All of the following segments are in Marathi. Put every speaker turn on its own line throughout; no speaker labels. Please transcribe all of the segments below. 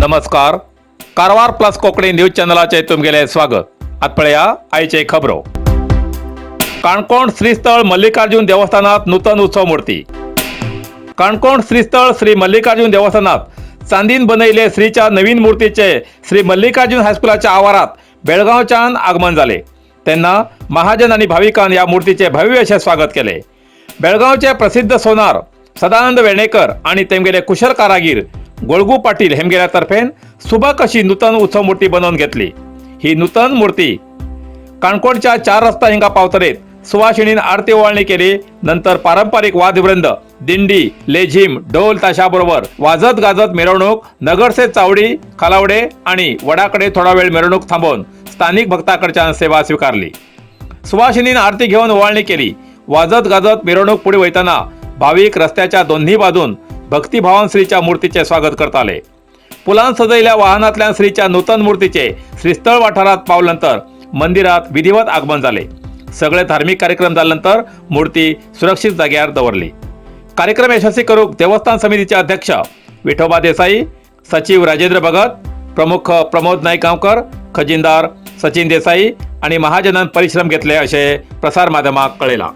नमस्कार. कारवार प्लस कोकणी न्यूज चॅनलाचे तुमगेले स्वागत. आतपळया आयचे खबरो. काणकोण श्रीस्थळ मल्लिकार्जुन देवस्थानात नूतन उत्सव मूर्ती. काणकोण श्रीस्थळ श्री मल्लिकार्जुन देवस्थानात चांदीन बनयले श्रीच्या नवीन मूर्तीचे श्री मल्लिकार्जुन हायस्कुलाच्या आवारात बेळगावच्यान आगमन झाले. तेन्ना महाजन आणि भाविकांनी या मूर्तीचे भव्य असे स्वागत केले. बेळगावचे प्रसिद्ध सोनार सदानंद वेर्णेकर आणि तेमगेले कुशल कारागीर गोळगू पाटील हेमगेल्या तर्फेन सुबक अशी नूतन उत्सव मूर्ती बनवून घेतली. ही नूतन मूर्ती काणकोणच्या 4 रस्ता हिंगा पावतरेत सुवासिनीन आरती ओवाळणी केली. नंतर पारंपरिक वाद्यवृंद, दिंडी, लेझिम, ढोल ताशाबरोबर वाजत गाजत मिरवणूक नगरसे चावडी, खालावडे आणि वडाकडे थोडा वेळ मिरवणूक थांबवून स्थानिक भक्ताकडच्यान सेवा स्वीकारली. सुवासिनीन आरती घेऊन ओवाळणी केली. वाजत गाजत मिरवणूक पुढे वयताना भाविक रस्त्याच्या दोन्ही बाजून भक्तिभावान श्रीच्या मूर्तीचे स्वागत करताले. पुलान सजयल्या वाहनातल्या श्रीच्या नूतन मूर्तीचे श्रीस्थळ वाठारात पावल्यानंतर मंदिरात विधिवत आगमन झाले. सगळे धार्मिक कार्यक्रम झाल्यानंतर मूर्ती सुरक्षित जाग्यार दवरली. कार्यक्रम यशस्वी करूक देवस्थान समितीचे अध्यक्ष विठोबा देसाई, सचिव राजेंद्र भगत, प्रमुख प्रमोद नायगांवकर, खजिनदार सचिन देसाई आणि महाजनान परिश्रम घेतले असे प्रसार माध्यमाक कळयला.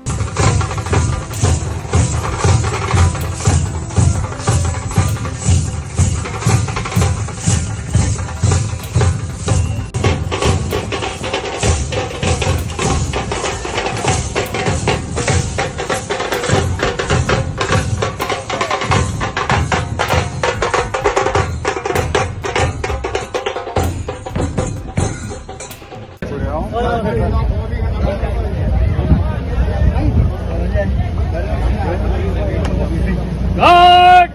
Guard!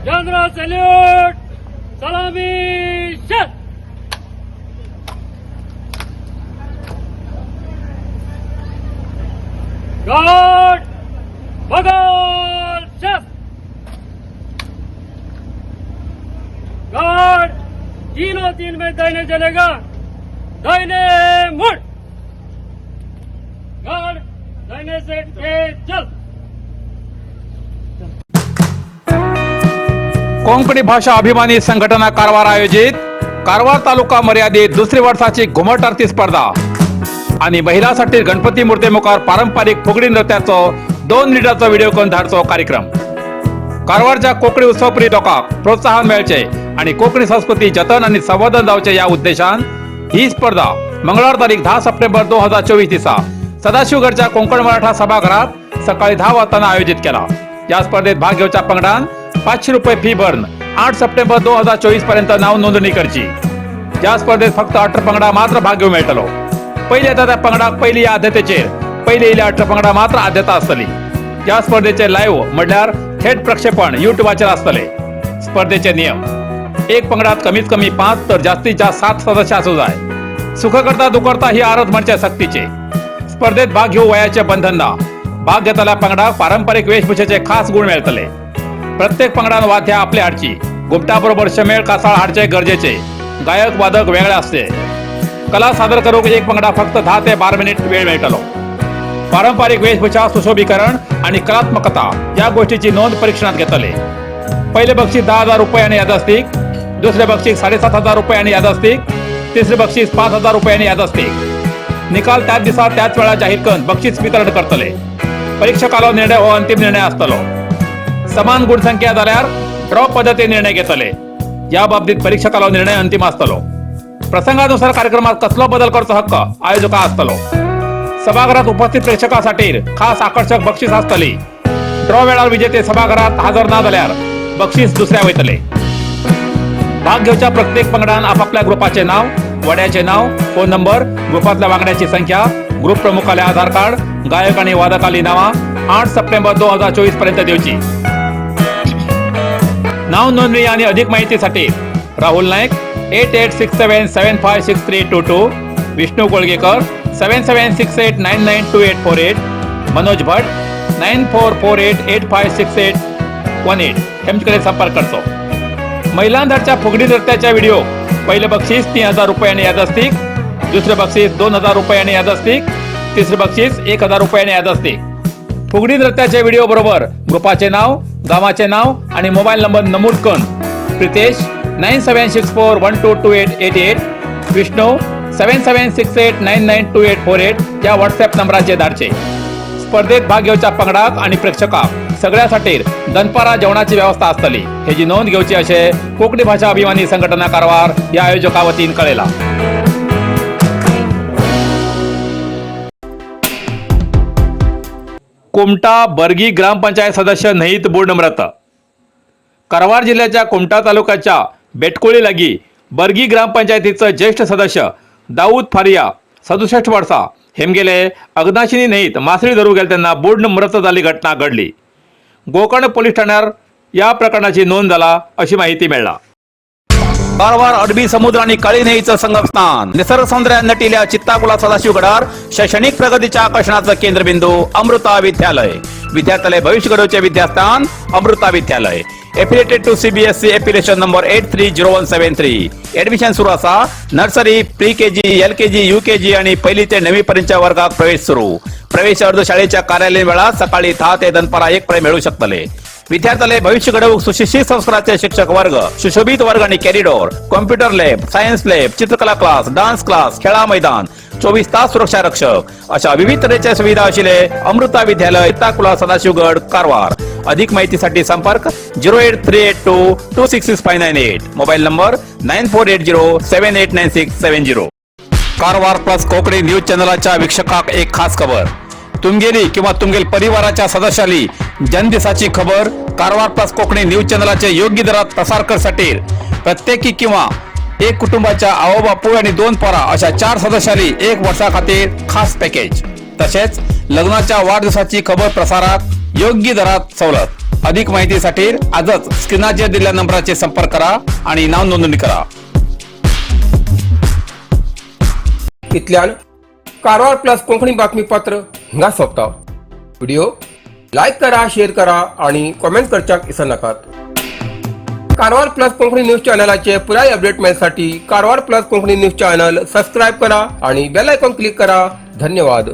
General salute! Salami! Shot! Guard! Bagal! Shot! Guard! तीनों तीन में दाहिने चलेगा. दाहिने मुड़. Guard! दाहिने से चल.
कोंकणी भाषा अभिमानी संघटना कारवार आयोजित कारवार तालुका मर्यादित दुसरी वर्षाची घुमट आरती स्पर्धा आणि महिलांसाठी गणपती मूर्ती मुखार पारंपरिक फुगडी नृत्याचो 2 मिनिटांचो व्हिडिओ करून धाडचो कार्यक्रम. कारवारच्या कोंकणी उत्सवप्रिय लोकांक प्रोत्साहन मेळचे आणि कोंकणी संस्कृती जतन आणि संवर्धन जावचे या उद्देशान ही स्पर्धा मंगळवार तारीख 10 सप्टेंबर 2024 दिसा सदाशिवगडच्या कोंकण मराठा सभागृहात सकाळी 10 वाजता आयोजित केला. या स्पर्धेत भाग घेवच्या पंगडान 500 रुपये फी भरून 8 सप्टेंबर 2024 पर्यंत नाव नोंदणी करची. या स्पर्धेत फक्त 18 पंगडा मात्र भाग घेवंक मेळटलो. पहिले येता त्या पंगडाक पहिली या आद्यतेचेर पहिले येयल्या 18 पंगडा मात्र आद्यता आसतली. या स्पर्धेचे लाईव्ह म्हणल्यार थेट प्रक्षेपण युट्यूबाचेर आसतले. स्पर्धेचे नियम: एक पंगडात कमीत कमी 5 तर जास्तीत जास्त 7 सदस्य असू जाय. सुखकर्ता दुखकर्ता ही आरत म्हणजे सक्तीचे. स्पर्धेत भाग घेऊ वयाचे बंधन ना. भाग घेतलेल्या पंगडाक पारंपरिक वेशभूषेचे खास गुण मेळटले. प्रत्येक पंगडान वाद्य आपले हाडची. घुमटा बरोबर शमेळ कासाळ हाडचे गरजेचे. गायक वादक वेगळे असते. कला सादर करूक एक पंगडा फक्त 10 ते 12 मिनिट वेळ मेळटलो. पारंपरिक वेशभूषा, सुशोभीकरण आणि कलात्मकता या गोष्टीची नोंद परीक्षणात घेतले. पहिले बक्षीस 10,000 रुपये आणि यादस्तिक. दुसरे बक्षीस 7,500 रुपये आणि यादस्तिक. तिसरे बक्षीस 5,000 रुपये आणि यादस्तिक. निकाल त्याच दिवसा त्याच वेळा जाहीर करून बक्षीस वितरण करतले. परीक्षकालो निर्णय हो अंतिम निर्णय असतलो. समान गुणसंख्या जाल्यार ड्रॉ पद्धतीने निर्णय घेतले. या बाबतीत परीक्षकालो निर्णय अंतिम असतलो. प्रसंगानुसार कार्यक्रमात कसलो बदल करचो हक्क आयोजका असतलो. सभागृहात उपस्थित प्रेक्षकांसाठी खास आकर्षक बक्षीस असतली. ड्रॉ वेळार विजेते सभागृहात हजर ना जाल्यार बक्षीस दुसऱ्या वयतले. भाग घेवच्या प्रत्येक पंगडान आपापल्या ग्रुपाचे नाव, वड्याचे नाव, फोन नंबर, ग्रुपातल्या वांगड्याची संख्या, ग्रुप प्रमुखाले आधार कार्ड, गायक आणि वादकाली नावा 8 सप्टेंबर 2024 पर्यंत दिवची. नाव नोंदणी आणि अधिक माहितीसाठी राहुल नाईक 8867756322, विष्णू कोळगेकर 7768992848, मनोज भट 9448856818 हेमचेकडेन संपर्क करचो. महिलांधाडच्या फुगडी नृत्याच्या व्हिडिओ पहिले बक्षीस 3,000 रुपये आणि यादस्तिक. दुसरे बक्षीस 2,000 रुपये आणि यादस्तिक. तिसरे बक्षीस 1,000 रुपये आणि यादस्तिक. फुगडी नृत्याचे व्हिडिओ बरोबर ग्रुपाचे नाव, गावाचे नाव आणि मोबाईल नंबर नमूद करून प्रितेश 9764122888, विष्णू 7768992848 या व्हॉट्सअप नंबराचे धाडचे. स्पर्धेत भाग घेवच्या पंगडाक आणि प्रेक्षकाक सगळ्यासाठी दनपारा जेवणाची व्यवस्था आसतली हेची नोंद घेवची अशें कोंकणी भाषा अभिमानी संघटना कारवार या आयोजका वतीन कळयला. कुमटा बर्गी ग्रामपंचायत सदस्य नहित बोर्ड मृत. कारवार जिल्ह्याच्या कुमटा तालुक्याच्या बेटकोळी लागी बर्गी ग्रामपंचायतीचं ज्येष्ठ सदस्य दाऊद फारिया 67 वर्सां हेमगेले अग्नाशिनी न्हंयत मासळी धरू गेले तेन्ना बुडून मृत जाल्ली घटना घडली. गोकर्ण पोलीस ठाण्यार या प्रकरणाची नोंद जाला अशी माहिती मेळ्ळा. कारवार अरबी समुद्र आणि काळी न्हंयचं संगमस्थान निसर्ग सौंदर्यान नटिल्ल्या चित्ताकुला सदाशिवगडार शैक्षणिक प्रगतीच्या आकर्षणाचं केंद्रबिंदू अमृता विद्यालय. विद्यार्थ्यालय भविष्य घडोवचे विद्यास्थान Amrita Vidyalaya. Affiliated to CBSE application number 830173. Admission सुरू असा. Nursery, pre KG, LKG, UKG आणि पहिली ते 9वी पर्यंतच्या वर्गात प्रवेश सुरू. प्रवेश अर्ज शाळेच्या कार्यालयीन वेळा सकाळी 10 ते दनपारा 1 पर्यंत मिळू शकतले. विद्यार्थ्यालय भविष्य घडवूक सुशिक्षित संस्काराचे शिक्षक वर्ग, सुशोभित वर्ग आणि corridor, computer lab, science lab, चित्रकला क्लास, डान्स क्लास, खेळा मैदान, 24 तास सुरक्षा रक्षक अशा विविध तऱ्हेच्या सुविधा असलेले अमृता विद्यालय चित्ताकुला सदाशिवगड कारवार. अधिक माहितीसाठी संपर्क 08382266598. Mobile number 9480789670. Karwar plus Konkani news चॅनलच्या वीक्षकाक एक खास खबर. तुमगेली किंवा तुमगेल परिवाराच्या सदस्याली जनदिसाची खबर कारवार प्लस कोकणी न्यूज चॅनलचे योग्य दरात प्रसार करण्यासाठी प्रत्येकी किंवा एक कुटुंबाच्या आवो बापू आणि 2 पोरा अशा 4 सदस्यांनी 1 वर्षा खातीर खास पॅकेज. तसेच लग्नाच्या वाढदिवसाची खबर प्रसारात योग्य दरात सवलत. अधिक माहितीसाठी आजच स्क्रीनाचेर दिलेल्या नंबराचे संपर्क करा आणि नाव नोंदणी करा.
इतल्यान कारवार प्लस कोंकणी बातमीपत्र हिंगा सोंपता. व्हिडिओ लाईक करा, शेअर करा आणि कमेंट करच्याक विसरू नकात. कारवार प्लस कोंकणी न्यूज चॅनलाचे पुराय अपडेट मिळण्यासाठी Karwar plus Konkani news channel subscribe करा आणि बेल आयकॉन क्लिक करा. धन्यवाद.